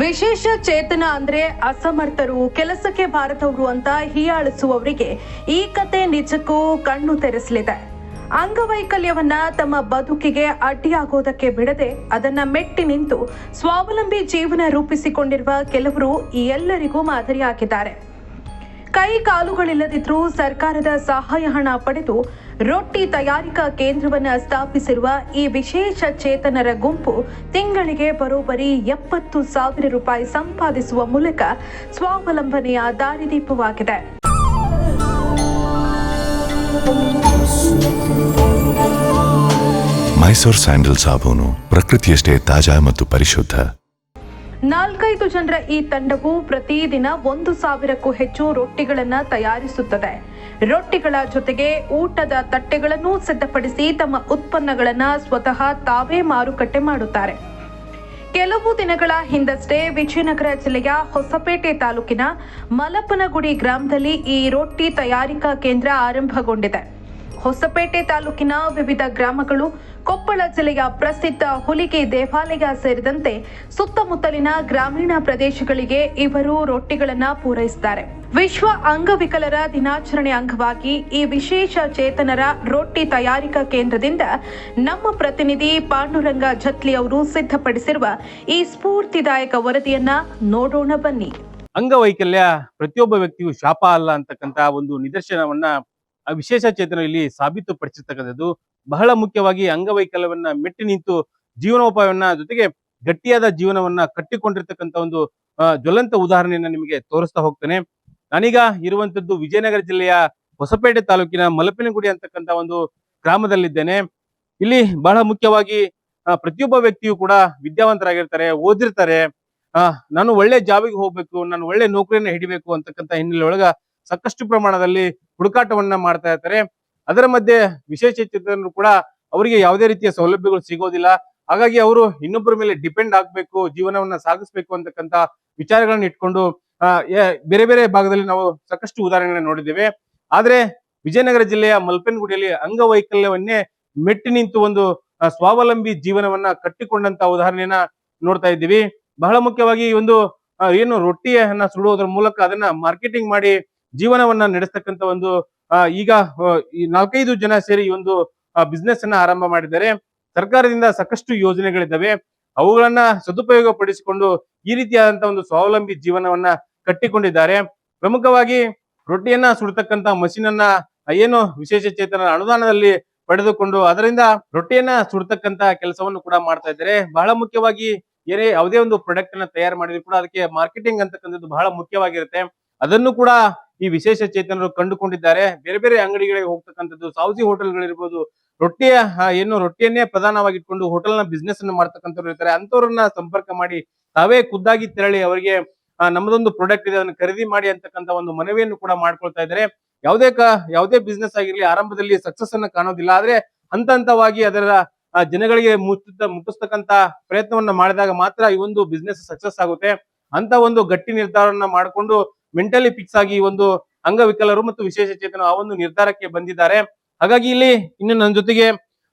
ವಿಶೇಷ ಚೇತನ ಅಂದ್ರೆ ಅಸಮರ್ಥರು, ಕೆಲಸಕ್ಕೆ ಬಾರದವರು ಅಂತ ಹೀಯಾಳಿಸುವವರಿಗೆ ಈ ಕತೆ ನಿಜಕ್ಕೂ ಕಣ್ಣು ತೆರೆಸಲಿದೆ. ಅಂಗವೈಕಲ್ಯವನ್ನ ತಮ್ಮ ಬದುಕಿಗೆ ಅಡ್ಡಿಯಾಗೋದಕ್ಕೆ ಬಿಡದೆ ಅದನ್ನ ಮೆಟ್ಟಿ ನಿಂತು ಸ್ವಾವಲಂಬಿ ಜೀವನ ರೂಪಿಸಿಕೊಂಡಿರುವ ಕೆಲವರು ಈ ಎಲ್ಲರಿಗೂ ಮಾದರಿಯಾಗಿದ್ದಾರೆ. ಕೈ ಕಾಲುಗಳಿಲ್ಲದಿದ್ರೂ ಸರ್ಕಾರದ ಸಹಾಯ ಹಣ ಪಡೆದು ರೊಟ್ಟಿ ತಯಾರಿಕಾ ಕೇಂದ್ರವನ್ನು ಸ್ಥಾಪಿಸಿರುವ ಈ ವಿಶೇಷ ಚೇತನರ ಗುಂಪು ತಿಂಗಳಿಗೆ ಬರೋಬ್ಬರಿ 70,000 ರೂಪಾಯಿ ಸಂಪಾದಿಸುವ ಮೂಲಕ ಸ್ವಾವಲಂಬನೆಯ ದಾರಿದೀಪವಾಗಿದೆ. ಮೈಸೂರು ಸ್ಯಾಂಡಲ್ ಸಾಬೂನು ಪ್ರಕೃತಿಯಷ್ಟೇ ತಾಜಾ ಮತ್ತು ಪರಿಶುದ್ಧ. 4-5 ಜನರ ಈ ತಂಡವು ಪ್ರತಿದಿನ 1,000ಕ್ಕೂ ಹೆಚ್ಚು ರೊಟ್ಟಿಗಳನ್ನು ತಯಾರಿಸುತ್ತದೆ. ರೊಟ್ಟಿಗಳ ಜೊತೆಗೆ ಊಟದ ತಟ್ಟೆಗಳನ್ನು ಸಿದ್ಧಪಡಿಸಿ ತಮ್ಮ ಉತ್ಪನ್ನಗಳನ್ನು ಸ್ವತಃ ತಾವೇ ಮಾರುಕಟ್ಟೆ ಮಾಡುತ್ತಾರೆ. ಕೆಲವು ದಿನಗಳ ಹಿಂದಷ್ಟೇ ವಿಜಯನಗರ ಜಿಲ್ಲೆಯ ಹೊಸಪೇಟೆ ತಾಲೂಕಿನ ಮಲಪನಗುಡಿ ಗ್ರಾಮದಲ್ಲಿ ಈ ರೊಟ್ಟಿ ತಯಾರಿಕಾ ಕೇಂದ್ರ ಆರಂಭಗೊಂಡಿದೆ. ಹೊಸಪೇಟೆ ತಾಲೂಕಿನ ವಿವಿಧ ಗ್ರಾಮಗಳು, ಕೊಪ್ಪಳ ಜಿಲ್ಲೆಯ ಪ್ರಸಿದ್ಧ ಹುಲಿಗೆ ದೇವಾಲಯ ಸೇರಿದಂತೆ ಸುತ್ತಮುತ್ತಲಿನ ಗ್ರಾಮೀಣ ಪ್ರದೇಶಗಳಿಗೆ ಇವರು ರೊಟ್ಟಿಗಳನ್ನು ಪೂರೈಸುತ್ತಾರೆ. ವಿಶ್ವ ಅಂಗವಿಕಲರ ದಿನಾಚರಣೆ ಅಂಗವಾಗಿ ಈ ವಿಶೇಷ ಚೇತನರ ರೊಟ್ಟಿ ತಯಾರಿಕಾ ಕೇಂದ್ರದಿಂದ ನಮ್ಮ ಪ್ರತಿನಿಧಿ ಪಾಂಡುರಂಗ ಜತ್ಲಿ ಅವರು ಸಿದ್ಧಪಡಿಸಿರುವ ಈ ಸ್ಫೂರ್ತಿದಾಯಕ ವರದಿಯನ್ನ ನೋಡೋಣ ಬನ್ನಿ. ಅಂಗವೈಕಲ್ಯ ಪ್ರತಿಯೊಬ್ಬ ವ್ಯಕ್ತಿಯು ಶಾಪ ಅಲ್ಲ ಅಂತಕ್ಕಂತ ಒಂದು ನಿದರ್ಶನವನ್ನ ವಿಶೇಷ ಚೇತನ ಇಲ್ಲಿ ಸಾಬೀತುಪಡಿಸಿರ್ತಕ್ಕಂಥದ್ದು. ಬಹಳ ಮುಖ್ಯವಾಗಿ ಅಂಗವೈಕಲ್ಯವನ್ನ ಮೆಟ್ಟಿ ನಿಂತು ಜೀವನೋಪಾಯವನ್ನ ಜೊತೆಗೆ ಗಟ್ಟಿಯಾದ ಜೀವನವನ್ನ ಕಟ್ಟಿಕೊಂಡಿರ್ತಕ್ಕಂಥ ಒಂದು ಜ್ವಲಂತ ಉದಾಹರಣೆಯನ್ನ ನಿಮಗೆ ತೋರಿಸ್ತಾ ಹೋಗ್ತೇನೆ. ನಾನೀಗ ಇರುವಂತದ್ದು ವಿಜಯನಗರ ಜಿಲ್ಲೆಯ ಹೊಸಪೇಟೆ ತಾಲೂಕಿನ ಮಲಪಿನಗುಡಿ ಅಂತಕ್ಕಂಥ ಒಂದು ಗ್ರಾಮದಲ್ಲಿದ್ದೇನೆ. ಇಲ್ಲಿ ಬಹಳ ಮುಖ್ಯವಾಗಿ ಪ್ರತಿಯೊಬ್ಬ ವ್ಯಕ್ತಿಯು ಕೂಡ ವಿದ್ಯಾವಂತರಾಗಿರ್ತಾರೆ, ಓದಿರ್ತಾರೆ. ನಾನು ಒಳ್ಳೆ ಜಾಬಿಗೆ ಹೋಗ್ಬೇಕು, ನಾನು ಒಳ್ಳೆ ನೌಕರಿಯನ್ನ ಹಿಡಿಬೇಕು ಅಂತಕ್ಕಂಥ ಹಿನ್ನೆಲೆ ಒಳಗ ಸಾಕಷ್ಟು ಪ್ರಮಾಣದಲ್ಲಿ ಹುಡುಕಾಟವನ್ನ ಮಾಡ್ತಾ ಇರ್ತಾರೆ. ಅದರ ಮಧ್ಯೆ ವಿಶೇಷ ಚೇತನರು ಕೂಡ ಅವರಿಗೆ ಯಾವುದೇ ರೀತಿಯ ಸೌಲಭ್ಯಗಳು ಸಿಗೋದಿಲ್ಲ. ಹಾಗಾಗಿ ಅವರು ಇನ್ನೊಬ್ಬರ ಮೇಲೆ ಡಿಪೆಂಡ್ ಆಗ್ಬೇಕು, ಜೀವನವನ್ನ ಸಾಗಿಸ್ಬೇಕು ಅಂತಕ್ಕಂಥ ವಿಚಾರಗಳನ್ನ ಇಟ್ಕೊಂಡು ಬೇರೆ ಬೇರೆ ಭಾಗದಲ್ಲಿ ನಾವು ಸಾಕಷ್ಟು ಉದಾಹರಣೆಗಳನ್ನ ನೋಡಿದ್ದೇವೆ. ಆದ್ರೆ ವಿಜಯನಗರ ಜಿಲ್ಲೆಯ ಮಲ್ಪನಗುಡಿಯಲ್ಲಿ ಅಂಗವೈಕಲ್ಯವನ್ನೇ ಮೆಟ್ಟಿ ನಿಂತು ಒಂದು ಸ್ವಾವಲಂಬಿ ಜೀವನವನ್ನ ಕಟ್ಟಿಕೊಂಡಂತ ಉದಾಹರಣೆಯನ್ನ ನೋಡ್ತಾ ಇದ್ದೀವಿ. ಬಹಳ ಮುಖ್ಯವಾಗಿ ಈ ಒಂದು ಏನು ರೊಟ್ಟಿಯನ್ನ ಸುಡುವುದರ ಮೂಲಕ ಅದನ್ನ ಮಾರ್ಕೆಟಿಂಗ್ ಮಾಡಿ ಜೀವನವನ್ನ ನಡೆಸ್ತಕ್ಕಂಥ ಒಂದು ಈಗ ಈ 4-5 ಜನ ಸೇರಿ ಈ ಒಂದು ಬಿಸ್ನೆಸ್ ಅನ್ನ ಆರಂಭ ಮಾಡಿದ್ದಾರೆ. ಸರ್ಕಾರದಿಂದ ಸಾಕಷ್ಟು ಯೋಜನೆಗಳಿದ್ದಾವೆ, ಅವುಗಳನ್ನ ಸದುಪಯೋಗ ಪಡಿಸಿಕೊಂಡು ಈ ರೀತಿಯಾದಂತಹ ಒಂದು ಸ್ವಾವಲಂಬಿ ಜೀವನವನ್ನ ಕಟ್ಟಿಕೊಂಡಿದ್ದಾರೆ. ಪ್ರಮುಖವಾಗಿ ರೊಟ್ಟಿಯನ್ನ ಸುಡ್ತಕ್ಕಂತ ಮಷೀನ್ ಅನ್ನ ಏನು ವಿಶೇಷ ಚೇತನ ಅನುದಾನದಲ್ಲಿ ಪಡೆದುಕೊಂಡು ಅದರಿಂದ ರೊಟ್ಟಿಯನ್ನ ಸುಡ್ತಕ್ಕಂತ ಕೆಲಸವನ್ನು ಕೂಡ ಮಾಡ್ತಾ ಇದ್ದಾರೆ. ಬಹಳ ಮುಖ್ಯವಾಗಿ ಯಾವುದೇ ಒಂದು ಪ್ರಾಡಕ್ಟ್ ಅನ್ನ ತಯಾರು ಮಾಡಿದ್ರು ಕೂಡ ಅದಕ್ಕೆ ಮಾರ್ಕೆಟಿಂಗ್ ಅಂತಕ್ಕಂಥದ್ದು ಬಹಳ ಮುಖ್ಯವಾಗಿರುತ್ತೆ. ಅದನ್ನು ಕೂಡ ಈ ವಿಶೇಷ ಚೇತನರು ಕಂಡುಕೊಂಡಿದ್ದಾರೆ. ಬೇರೆ ಬೇರೆ ಅಂಗಡಿಗಳಿಗೆ ಹೋಗ್ತಕ್ಕಂಥದ್ದು, ಸಾವ್ಜಿ ಹೋಟೆಲ್ಗಳಿರ್ಬೋದು, ರೊಟ್ಟಿಯನ್ನೇ ಪ್ರಧಾನವಾಗಿ ಇಟ್ಕೊಂಡು ಹೋಟೆಲ್ ನ ಬಿಸ್ನೆಸ್ ಅನ್ನು ಮಾಡ್ತಕ್ಕಂಥವ್ರು ಇರ್ತಾರೆ. ಅಂತವ್ರನ್ನ ಸಂಪರ್ಕ ಮಾಡಿ ತಾವೇ ಖುದ್ದಾಗಿ ತೆರಳಿ ಅವರಿಗೆ ನಮ್ಮದೊಂದು ಪ್ರಾಡಕ್ಟ್ ಇದೆ, ಅದನ್ನು ಖರೀದಿ ಮಾಡಿ ಅಂತಕ್ಕಂಥ ಒಂದು ಮನವಿಯನ್ನು ಕೂಡ ಮಾಡ್ಕೊಳ್ತಾ ಇದ್ದಾರೆ. ಯಾವುದೇ ಬಿಸ್ನೆಸ್ ಆಗಿರ್ಲಿ ಆರಂಭದಲ್ಲಿ ಸಕ್ಸಸ್ ಅನ್ನ ಕಾಣೋದಿಲ್ಲ, ಆದ್ರೆ ಹಂತ ಹಂತವಾಗಿ ಅದರ ಜನಗಳಿಗೆ ಮುಟ್ಟಿಸ್ತಕ್ಕಂತ ಪ್ರಯತ್ನವನ್ನ ಮಾಡಿದಾಗ ಮಾತ್ರ ಈ ಒಂದು ಬಿಸ್ನೆಸ್ ಸಕ್ಸಸ್ ಆಗುತ್ತೆ. ಅಂತ ಒಂದು ಗಟ್ಟಿ ನಿರ್ಧಾರವನ್ನ ಮಾಡಿಕೊಂಡು ಮೆಂಟಲಿ ಫಿಕ್ಸ್ ಆಗಿ ಈ ಒಂದು ಅಂಗವಿಕಲರು ಮತ್ತು ವಿಶೇಷ ಚೇತನ ಆ ಒಂದು ನಿರ್ಧಾರಕ್ಕೆ ಬಂದಿದ್ದಾರೆ. ಹಾಗಾಗಿ ಇಲ್ಲಿ ಇನ್ನು ನನ್ನ ಜೊತೆಗೆ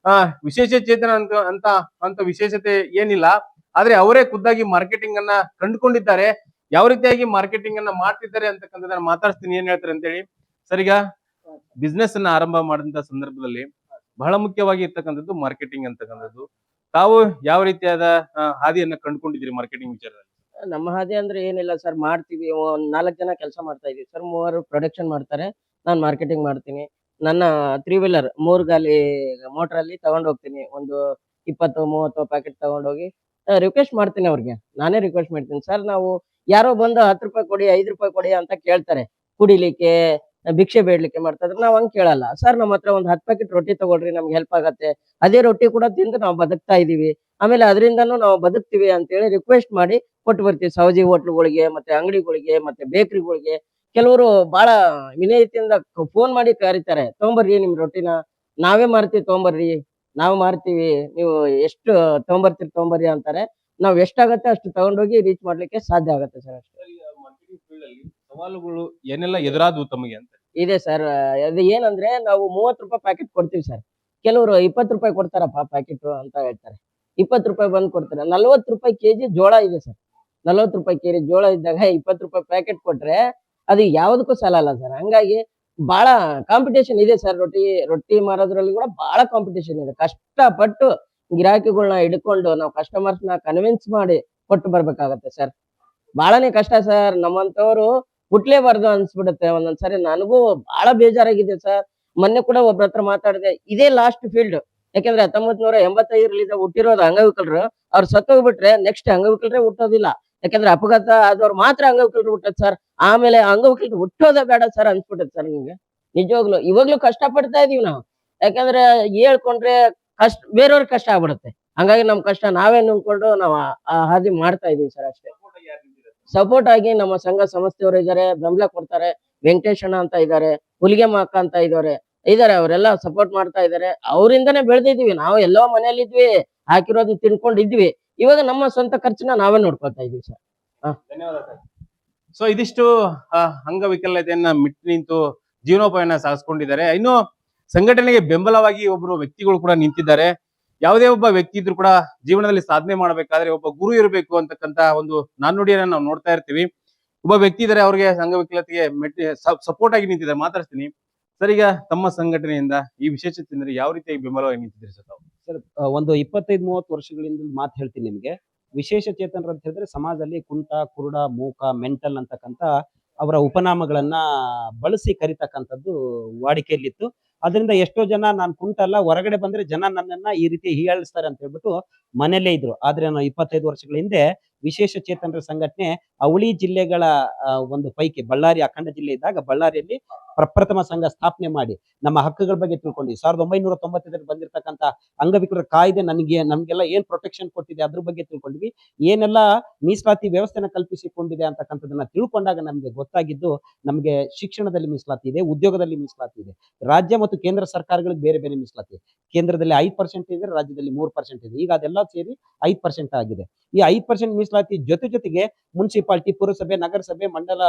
ವಿಶೇಷ ಚೇತನ ಅಂತ ವಿಶೇಷತೆ ಏನಿಲ್ಲ, ಆದ್ರೆ ಅವರೇ ಖುದ್ದಾಗಿ ಮಾರ್ಕೆಟಿಂಗ್ ಅನ್ನ ಕಂಡುಕೊಂಡಿದ್ದಾರೆ. ಯಾವ ರೀತಿಯಾಗಿ ಮಾರ್ಕೆಟಿಂಗ್ ಅನ್ನ ಮಾಡ್ತಿದ್ದಾರೆ ಅಂತಕ್ಕಂಥದ್ದನ್ನ ಮಾತಾಡ್ತೀನಿ, ಏನ್ ಹೇಳ್ತಾರೆ ಅಂತೇಳಿ. ಸರ್, ಈಗ ಬಿಸ್ನೆಸ್ ಅನ್ನ ಆರಂಭ ಮಾಡಿದಂತ ಸಂದರ್ಭದಲ್ಲಿ ಬಹಳ ಮುಖ್ಯವಾಗಿ ಇರ್ತಕ್ಕಂಥದ್ದು ಮಾರ್ಕೆಟಿಂಗ್ ಅಂತಕ್ಕಂಥದ್ದು. ತಾವು ಯಾವ ರೀತಿಯಾದ ಹಾದಿಯನ್ನ ಕಂಡುಕೊಂಡಿದ್ದೀರಿ ಮಾರ್ಕೆಟಿಂಗ್ ವಿಚಾರದಲ್ಲಿ? ನಮ್ಮ ಹಾದಿ ಅಂದ್ರೆ ಏನಿಲ್ಲ ಸರ್, ಮಾಡ್ತೀವಿ. ಒಂದ್ 4 ಜನ ಕೆಲಸ ಮಾಡ್ತಾ ಇದೀವಿ ಸರ್. 3 ಪ್ರೊಡಕ್ಷನ್ ಮಾಡ್ತಾರೆ, ನಾನ್ ಮಾರ್ಕೆಟಿಂಗ್ ಮಾಡ್ತೀನಿ. ನನ್ನ 3 ವೀಲರ್ 3 ಗಾಲಿ ಮೋಟರ್ ಅಲ್ಲಿ ತಗೊಂಡ್ ಹೋಗ್ತೀನಿ. ಒಂದು 20-30 ಪ್ಯಾಕೆಟ್ ತಗೊಂಡೋಗಿ ರಿಕ್ವೆಸ್ಟ್ ಮಾಡ್ತೀನಿ ಅವ್ರಿಗೆ. ನಾನೇ ರಿಕ್ವೆಸ್ಟ್ ಮಾಡ್ತೀನಿ, ಸರ್ ನಾವು ಯಾರೋ ಬಂದು 10 ರೂಪಾಯಿ ಕೊಡಿ, 5 ರೂಪಾಯಿ ಕೊಡಿ ಅಂತ ಕೇಳ್ತಾರೆ, ಕುಡಿಲಿಕ್ಕೆ ಭಿಕ್ಷೆ ಬೇಡ್ಲಿಕ್ಕೆ ಮಾಡ್ತಾ ಇದ್ರೆ ನಾವ್ ಹಂಗ್ ಕೇಳಲ್ಲ. ಸರ್ ನಮ್ಮ ಹತ್ರ ಒಂದ್ 10 ಪ್ಯಾಕೆಟ್ ರೊಟ್ಟಿ ತಗೊಳ್ರಿ, ನಮ್ಗೆ ಹೆಲ್ಪ್ ಆಗತ್ತೆ. ಅದೇ ರೊಟ್ಟಿ ಕೂಡ ತಿಂದು ನಾವು ಬದುಕ್ತಾ ಇದೀವಿ, ಆಮೇಲೆ ಅದರಿಂದನೂ ನಾವು ಬದುಕ್ತಿವಿ ಅಂತೇಳಿ ರಿಕ್ವೆಸ್ಟ್ ಮಾಡಿ ಕೊಟ್ಟು ಬರ್ತೀವಿ. ಸೌಜಿ ಹೋಟ್ಲುಗಳಿಗೆ, ಮತ್ತೆ ಅಂಗಡಿಗಳಿಗೆ, ಮತ್ತೆ ಬೇಕರಿಗಳಿಗೆ. ಕೆಲವರು ಬಹಳ ವಿನಯತೆಯಿಂದ ಫೋನ್ ಮಾಡಿ ಕರೀತಾರೆ, ತಗೊಂಬರ್ರಿ ನಿಮ್ ರೊಟ್ಟಿನ, ನಾವೇ ಮಾರ್ತೀವಿ, ತಗೊಂಬರ್ರಿ, ನಾವು ಮಾರ್ತೀವಿ, ನೀವು ಎಷ್ಟು ತಗೊಂಬರ್ತೀರಿ ತಗೊಂಬರ್ರಿ ಅಂತಾರೆ. ನಾವ್ ಎಷ್ಟಾಗತ್ತೆ ಅಷ್ಟು ತಗೊಂಡೋಗಿ ರೀಚ್ ಮಾಡ್ಲಿಕ್ಕೆ ಸಾಧ್ಯ ಆಗತ್ತೆ ಸರ್. ಅಷ್ಟೇ. ಸವಾಲುಗಳು ಏನೆಲ್ಲ ಎದುರಾದವು ತಮಗೆ ಅಂತ? ಇದೆ ಸರ್. ಅದು ಏನಂದ್ರೆ ನಾವು 30 ರೂಪಾಯಿ ಪ್ಯಾಕೆಟ್ ಕೊಡ್ತೀವಿ ಸರ್. ಕೆಲವರು 20 ರೂಪಾಯಿ ಕೊಡ್ತಾರಪ್ಪ ಪ್ಯಾಕೆಟ್ ಅಂತ ಹೇಳ್ತಾರೆ. 20 ರೂಪಾಯಿ ಬಂದ್ ಕೊಡ್ತಾರೆ. 40 ರೂಪಾಯಿ ಕೆಜಿ ಜೋಳ ಇದೆ ಸರ್. ₹40 ಕೆಜಿ ಜೋಳ ಇದ್ದಾಗ ₹20 ಪ್ಯಾಕೆಟ್ ಕೊಟ್ರೆ ಅದು ಯಾವ್ದಕ್ಕೂ ಸಾಲಲ್ಲ ಸರ್. ಹಂಗಾಗಿ ಬಹಳ ಕಾಂಪಿಟೇಷನ್ ಇದೆ ಸರ್. ರೊಟ್ಟಿ ಮಾರೋದ್ರಲ್ಲಿ ಕೂಡ ಬಹಳ ಕಾಂಪಿಟೇಷನ್ ಇದೆ. ಕಷ್ಟಪಟ್ಟು ಗಿರಾಕಿಗಳನ್ನ ಹಿಡ್ಕೊಂಡು ನಾವು ಕಸ್ಟಮರ್ಸ್ ನ ಕನ್ವಿನ್ಸ್ ಮಾಡಿ ಕೊಟ್ಟು ಬರ್ಬೇಕಾಗತ್ತೆ ಸರ್. ಬಹಳನೇ ಕಷ್ಟ ಸರ್. ನಮ್ಮಂತವ್ರು ಹುಟ್ಲೇಬಾರ್ದು ಅನ್ಸ್ಬಿಡುತ್ತೆ ಒಂದೊಂದ್ಸರಿ. ನನಗೂ ಬಹಳ ಬೇಜಾರಾಗಿದೆ ಸರ್. ಮೊನ್ನೆ ಕೂಡ ಒಬ್ರ ಹತ್ರ ಮಾತಾಡಿದೆ. ಇದೇ ಲಾಸ್ಟ್ ಫೀಲ್ಡ್. ಯಾಕಂದ್ರೆ 1985 ಹುಟ್ಟಿರೋದು ಅಂಗವಿಕಲರು. ಅವ್ರು ಸತ್ತೋಗ್ಬಿಟ್ರೆ ನೆಕ್ಸ್ಟ್ ಅಂಗವಿಕಲರೇ ಹುಟ್ಟೋದಿಲ್ಲ. ಯಾಕಂದ್ರೆ ಅಪಘಾತ ಆದವ್ರು ಮಾತ್ರ ಅಂಗವಿಕಲರು ಹುಟ್ಟದ್ ಸರ್. ಆಮೇಲೆ ಅಂಗವಿಕಲರು ಹುಟ್ಟೋದೇ ಬೇಡ ಸರ್ ಅನ್ಸ್ಬಿಟ್ಟದ್ ಸರ್ ನಿಮ್ಗೆ. ನಿಜವಾಗ್ಲು ಇವಾಗ್ಲೂ ಕಷ್ಟ ಪಡ್ತಾ ಇದೀವಿ ನಾವು. ಯಾಕಂದ್ರೆ ಹೇಳ್ಕೊಂಡ್ರೆ ಬೇರೆಯವ್ರ ಕಷ್ಟ ಆಗ್ಬಿಡುತ್ತೆ. ಹಂಗಾಗಿ ನಮ್ ಕಷ್ಟ ನಾವೇ ನುಂಗ್ಕೊಂಡು ನಾವು ಆ ಹಾದಿ ಮಾಡ್ತಾ ಇದೀವಿ ಸರ್ ಅಷ್ಟೇ. ಸಪೋರ್ಟ್ ಆಗಿ ನಮ್ಮ ಸಂಘ ಸಂಸ್ಥೆಯವರು ಇದಾರೆ, ಬೆಂಬಲ ಕೊಡ್ತಾರೆ. ವೆಂಕಟೇಶಣ್ಣ ಅಂತ ಇದಾರೆ, ಹುಲಿಗೆಮ್ಮ ಅಕ್ಕ ಅಂತ ಇದಾರೆ ಅವರೆಲ್ಲ ಸಪೋರ್ಟ್ ಮಾಡ್ತಾ ಇದಾರೆ. ಅವರಿಂದನೇ ಬೆಳೆದಿದ್ವಿ. ನಾವು ಎಲ್ಲೋ ಮನೇಲಿದ್ವಿ, ಹಾಕಿರೋದು ತಿನ್ಕೊಂಡಿದ್ವಿ. ಇವಾಗ ನಮ್ಮ ಸ್ವಂತ ಖರ್ಚನ್ನ ನಾವೇ ನೋಡ್ಕೊಳ್ತಾ ಇದೀವಿ ಸರ್. ಧನ್ಯವಾದ ಸರ್. ಸೊ ಇದಿಷ್ಟು ಅಂಗವಿಕಲತೆಯನ್ನ ಮಿಟ್ಟು ನಿಂತು ಜೀವನೋಪಾಯನ ಸಾಗಿಸ್ಕೊಂಡಿದ್ದಾರೆ. ಇನ್ನು ಸಂಘಟನೆಗೆ ಬೆಂಬಲವಾಗಿ ಒಬ್ಬರು ವ್ಯಕ್ತಿಗಳು ಕೂಡ ನಿಂತಿದ್ದಾರೆ. ಯಾವುದೇ ಒಬ್ಬ ವ್ಯಕ್ತಿ ಇದ್ರು ಕೂಡ ಜೀವನದಲ್ಲಿ ಸಾಧನೆ ಮಾಡಬೇಕಾದ್ರೆ ಒಬ್ಬ ಗುರು ಇರಬೇಕು ಅಂತಕ್ಕಂತ ಒಂದು ನಾಣ್ಣುಡಿಯನ್ನ ನಾವು ನೋಡ್ತಾ ಇರ್ತೀವಿ. ಒಬ್ಬ ವ್ಯಕ್ತಿ ಇದ್ದಾರೆ, ಅವ್ರಿಗೆ ಅಂಗವಿಕಲತೆಗೆ ಸಪೋರ್ಟ್ ಆಗಿ ನಿಂತಿದ್ದಾರೆ. ಮಾತಾಡ್ತೀನಿ ಸರ್. ಈಗ ತಮ್ಮ ಸಂಘಟನೆಯಿಂದ ಈ ವಿಶೇಷತೆ ಅಂದ್ರೆ ಯಾವ ರೀತಿಯಾಗಿ ಬೆಂಬಲವಾಗಿ ನಿಂತಿದ್ದೀರಿ ಸರ್ ತಾವು? ಸರ್ ಒಂದು 25-30 ವರ್ಷಗಳಿಂದ ಮಾತು ಹೇಳ್ತೀನಿ ನಿಮ್ಗೆ. ವಿಶೇಷ ಚೇತನರು ಅಂತ ಹೇಳಿದ್ರೆ ಸಮಾಜದಲ್ಲಿ ಕುಂಟ, ಕುರುಡ, ಮೂಕ, ಮೆಂಟಲ್ ಅಂತಕ್ಕಂತ ಅವರ ಉಪನಾಮಗಳನ್ನ ಬಳಸಿ ಕರಿತಕ್ಕಂಥದ್ದು ವಾಡಿಕೆಯಲ್ಲಿತ್ತು. ಅದರಿಂದ ಎಷ್ಟೋ ಜನ ನಾನು ಕುಂಟ ಅಲ್ಲ, ಹೊರಗಡೆ ಬಂದ್ರೆ ಜನ ನನ್ನನ್ನ ಈ ರೀತಿ ಹೀಯಾಳಿಸ್ತಾರೆ ಅಂತ ಹೇಳ್ಬಿಟ್ಟು ಮನೇಲೇ ಇದ್ರು. ಆದ್ರೆ ನಾನು 25 ವರ್ಷಗಳ ಹಿಂದೆ ವಿಶೇಷ ಚೇತನರ ಸಂಘಟನೆ ಅವಳಿ ಜಿಲ್ಲೆಗಳ ಒಂದು ಪೈಕಿ ಬಳ್ಳಾರಿ ಅಖಂಡ ಜಿಲ್ಲೆ ಇದ್ದಾಗ ಬಳ್ಳಾರಿಯಲ್ಲಿ ಪ್ರಪ್ರಥಮ ಸಂಘ ಸ್ಥಾಪನೆ ಮಾಡಿ ನಮ್ಮ ಹಕ್ಕುಗಳ ಬಗ್ಗೆ ತಿಳ್ಕೊಂಡ್ವಿ. 1995 ಬಂದಿರತಕ್ಕಂತ ಅಂಗವಿಕಲರ ಕಾಯ್ದೆ ನಮ್ಗೆಲ್ಲ ಏನ್ ಪ್ರೊಟೆಕ್ಷನ್ ಕೊಟ್ಟಿದೆ ಅದ್ರ ಬಗ್ಗೆ ತಿಳ್ಕೊಂಡ್ವಿ. ಏನೆಲ್ಲ ಮೀಸಲಾತಿ ವ್ಯವಸ್ಥೆನ ಕಲ್ಪಿಸಿಕೊಂಡಿದೆ ಅಂತಕ್ಕಂಥದನ್ನ ತಿಳ್ಕೊಂಡಾಗ ನಮ್ಗೆ ಗೊತ್ತಾಗಿದ್ದು, ನಮ್ಗೆ ಶಿಕ್ಷಣದಲ್ಲಿ ಮೀಸಲಾತಿ ಇದೆ, ಉದ್ಯೋಗದಲ್ಲಿ ಮೀಸಲಾತಿ ಇದೆ. ರಾಜ್ಯ ಮತ್ತು ಕೇಂದ್ರ ಸರ್ಕಾರಗಳಿಗೆ ಬೇರೆ ಬೇರೆ ಮೀಸಲಾತಿ. ಕೇಂದ್ರದಲ್ಲಿ 5% ಇದೆ, ರಾಜ್ಯದಲ್ಲಿ 3% ಇದೆ. ಈಗ ಅದೆಲ್ಲ ಸೇರಿ 5% ಆಗಿದೆ. ಈ 5% ಮೀಸಲಾತಿ ಜೊತೆಗೆ ಮುನ್ಸಿಪಾಲಿಟಿ, ಪುರಸಭೆ, ನಗರಸಭೆ, ಮಂಡಲ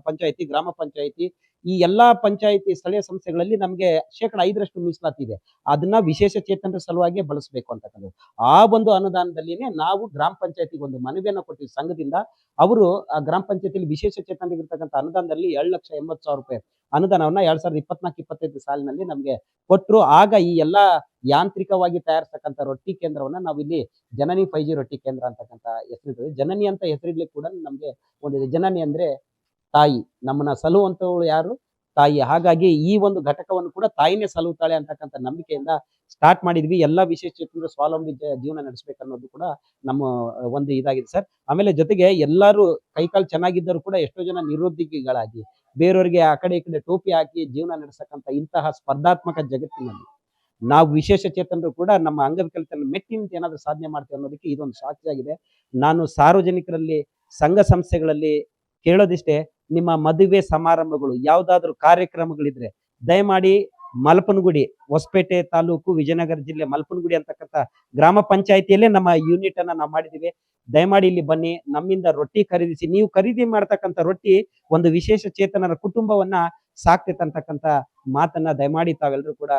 ಪಂಚಾಯತಿ, ಗ್ರಾಮ ಪಂಚಾಯತಿ, ಈ ಎಲ್ಲಾ ಪಂಚಾಯತಿ ಸ್ಥಳೀಯ ಸಂಸ್ಥೆಗಳಲ್ಲಿ ನಮ್ಗೆ 5% ಮೀಸಲಾತಿ ಇದೆ. ಅದನ್ನ ವಿಶೇಷ ಚೇತನರ ಸಲುವಾಗಿ ಬಳಸಬೇಕು ಅಂತಕ್ಕಂಥದ್ದು. ಆ ಒಂದು ಅನುದಾನದಲ್ಲಿನೇ ನಾವು ಗ್ರಾಮ ಪಂಚಾಯತಿಗೆ ಒಂದು ಮನವಿಯನ್ನ ಕೊಟ್ಟಿವಿ ಸಂಘದಿಂದ. ಅವರು ಆ ಗ್ರಾಮ ಪಂಚಾಯತಿಯಲ್ಲಿ ವಿಶೇಷ ಚೇತನರಿಗೆ ಇರ್ತಕ್ಕಂಥ ಅನುದಾನದಲ್ಲಿ 2,80,000 ಅನುದಾನವನ್ನ 2024-25 ಸಾಲಿನಲ್ಲಿ ನಮ್ಗೆ ಕೊಟ್ಟರು. ಆಗ ಈ ಎಲ್ಲಾ ಯಾಂತ್ರಿಕವಾಗಿ ತಯಾರಿಸತಕ್ಕಂಥ ರೊಟ್ಟಿ ಕೇಂದ್ರವನ್ನ ನಾವು ಇಲ್ಲಿ ಜನನಿ 5G ರೊಟ್ಟಿ ಕೇಂದ್ರ ಅಂತಕ್ಕಂಥ ಹೆಸರಿರ್ತದೆ. ಜನನಿ ಅಂತ ಹೆಸರಿಡ್ಲಿಕ್ಕೆ ಕೂಡ ನಮ್ಗೆ ಒಂದಿದೆ. ಜನನಿ ಅಂದ್ರೆ ತಾಯಿ, ನಮ್ಮನ್ನ ಸಲುವಂತವಳು ಯಾರು? ತಾಯಿ. ಹಾಗಾಗಿ ಈ ಒಂದು ಘಟಕವನ್ನು ಕೂಡ ತಾಯಿನೇ ಸಲುತ್ತಾಳೆ ಅಂತಕ್ಕಂಥ ನಂಬಿಕೆಯಿಂದ ಸ್ಟಾರ್ಟ್ ಮಾಡಿದ್ವಿ. ಎಲ್ಲಾ ವಿಶೇಷ ಚೇತನರು ಸ್ವಾವಲಂಬಿ ಜೀವನ ನಡೆಸಬೇಕನ್ನೋದು ಕೂಡ ನಮ್ಮ ಒಂದು ಇದಾಗಿದೆ ಸರ್. ಆಮೇಲೆ ಜೊತೆಗೆ ಎಲ್ಲರೂ ಕೈಕಾಲು ಚೆನ್ನಾಗಿದ್ದರೂ ಕೂಡ ಎಷ್ಟೋ ಜನ ನಿರುದ್ಯೋಗಿಗಳಾಗಿ ಬೇರೆಯವರಿಗೆ ಆ ಕಡೆ ಈ ಕಡೆ ಟೋಪಿ ಹಾಕಿ ಜೀವನ ನಡೆಸತಕ್ಕಂಥ ಇಂತಹ ಸ್ಪರ್ಧಾತ್ಮಕ ಜಗತ್ತಿನಲ್ಲಿ ನಾವು ವಿಶೇಷ ಚೇತನರು ಕೂಡ ನಮ್ಮ ಅಂಗವಿಕಲತೆಯನ್ನು ಮೆಟ್ಟಿ ನಿಂತು ಏನಾದ್ರೂ ಸಾಧನೆ ಮಾಡ್ತೀವಿ ಅನ್ನೋದಕ್ಕೆ ಇದೊಂದು ಸಾಕ್ಷಿಯಾಗಿದೆ. ನಾನು ಸಾರ್ವಜನಿಕರಲ್ಲಿ, ಸಂಘ ಸಂಸ್ಥೆಗಳಲ್ಲಿ ಕೇಳೋದಿಷ್ಟೇ, ನಿಮ್ಮ ಮದುವೆ ಸಮಾರಂಭಗಳು ಯಾವ್ದಾದ್ರು ಕಾರ್ಯಕ್ರಮಗಳಿದ್ರೆ ದಯಮಾಡಿ ಮಲ್ಪನಗುಡಿ, ಹೊಸಪೇಟೆ ತಾಲೂಕು, ವಿಜಯನಗರ ಜಿಲ್ಲೆ ಮಲ್ಪನಗುಡಿ ಅಂತಕ್ಕಂಥ ಗ್ರಾಮ ಪಂಚಾಯತಿಯಲ್ಲೇ ನಮ್ಮ ಯೂನಿಟ್ ಅನ್ನ ನಾವು ಮಾಡಿದೀವಿ. ದಯಮಾಡಿ ಇಲ್ಲಿ ಬನ್ನಿ, ನಮ್ಮಿಂದ ರೊಟ್ಟಿ ಖರೀದಿಸಿ. ನೀವು ಖರೀದಿ ಮಾಡ್ತಕ್ಕಂಥ ರೊಟ್ಟಿ ಒಂದು ವಿಶೇಷ ಚೇತನರ ಕುಟುಂಬವನ್ನ ಸಾಕ್ತೈತೆ ಅಂತಕ್ಕಂಥ ಮಾತನ್ನ ದಯಮಾಡಿ ತಾವೆಲ್ಲರೂ ಕೂಡ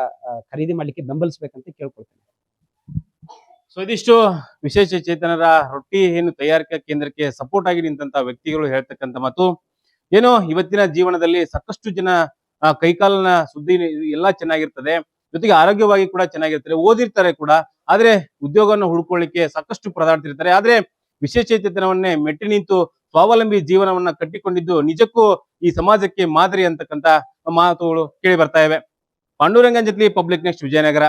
ಖರೀದಿ ಮಾಡ್ಲಿಕ್ಕೆ ಬೆಂಬಲಿಸ್ಬೇಕಂತ ಕೇಳ್ಕೊಳ್ತೇನೆ. ಸೊ ಇದಿಷ್ಟು ವಿಶೇಷ ಚೇತನರ ರೊಟ್ಟಿ ಏನು ತಯಾರಿಕಾ ಕೇಂದ್ರಕ್ಕೆ ಸಪೋರ್ಟ್ ಆಗಿ ನಿಂತ ವ್ಯಕ್ತಿಗಳು ಹೇಳ್ತಕ್ಕಂಥ ಮಾತು. ಏನೋ ಇವತ್ತಿನ ಜೀವನದಲ್ಲಿ ಸಾಕಷ್ಟು ಜನ ಕೈಕಾಲಿನ ಸುದ್ದಿ ಎಲ್ಲಾ ಚೆನ್ನಾಗಿರ್ತದೆ, ಜೊತೆಗೆ ಆರೋಗ್ಯವಾಗಿ ಕೂಡ ಚೆನ್ನಾಗಿರ್ತಾರೆ, ಓದಿರ್ತಾರೆ ಕೂಡ. ಆದ್ರೆ ಉದ್ಯೋಗವನ್ನು ಹುಡ್ಕೊಳ್ಳಿಕ್ಕೆ ಸಾಕಷ್ಟು ಪರದಾಡ್ತಿರ್ತಾರೆ. ಆದ್ರೆ ವಿಶೇಷ ಚೇತನವನ್ನೇ ಮೆಟ್ಟಿ ನಿಂತು ಸ್ವಾವಲಂಬಿ ಜೀವನವನ್ನ ಕಟ್ಟಿಕೊಂಡಿದ್ದು ನಿಜಕ್ಕೂ ಈ ಸಮಾಜಕ್ಕೆ ಮಾದರಿ ಅಂತಕ್ಕಂಥ ಮಾತುಗಳು ಕೇಳಿ ಬರ್ತಾ ಇವೆ. ಪಾಂಡುರಂಗನ್ ಜೊತೆ ಪಬ್ಲಿಕ್ ನೆಕ್ಸ್ಟ್, ವಿಜಯನಗರ.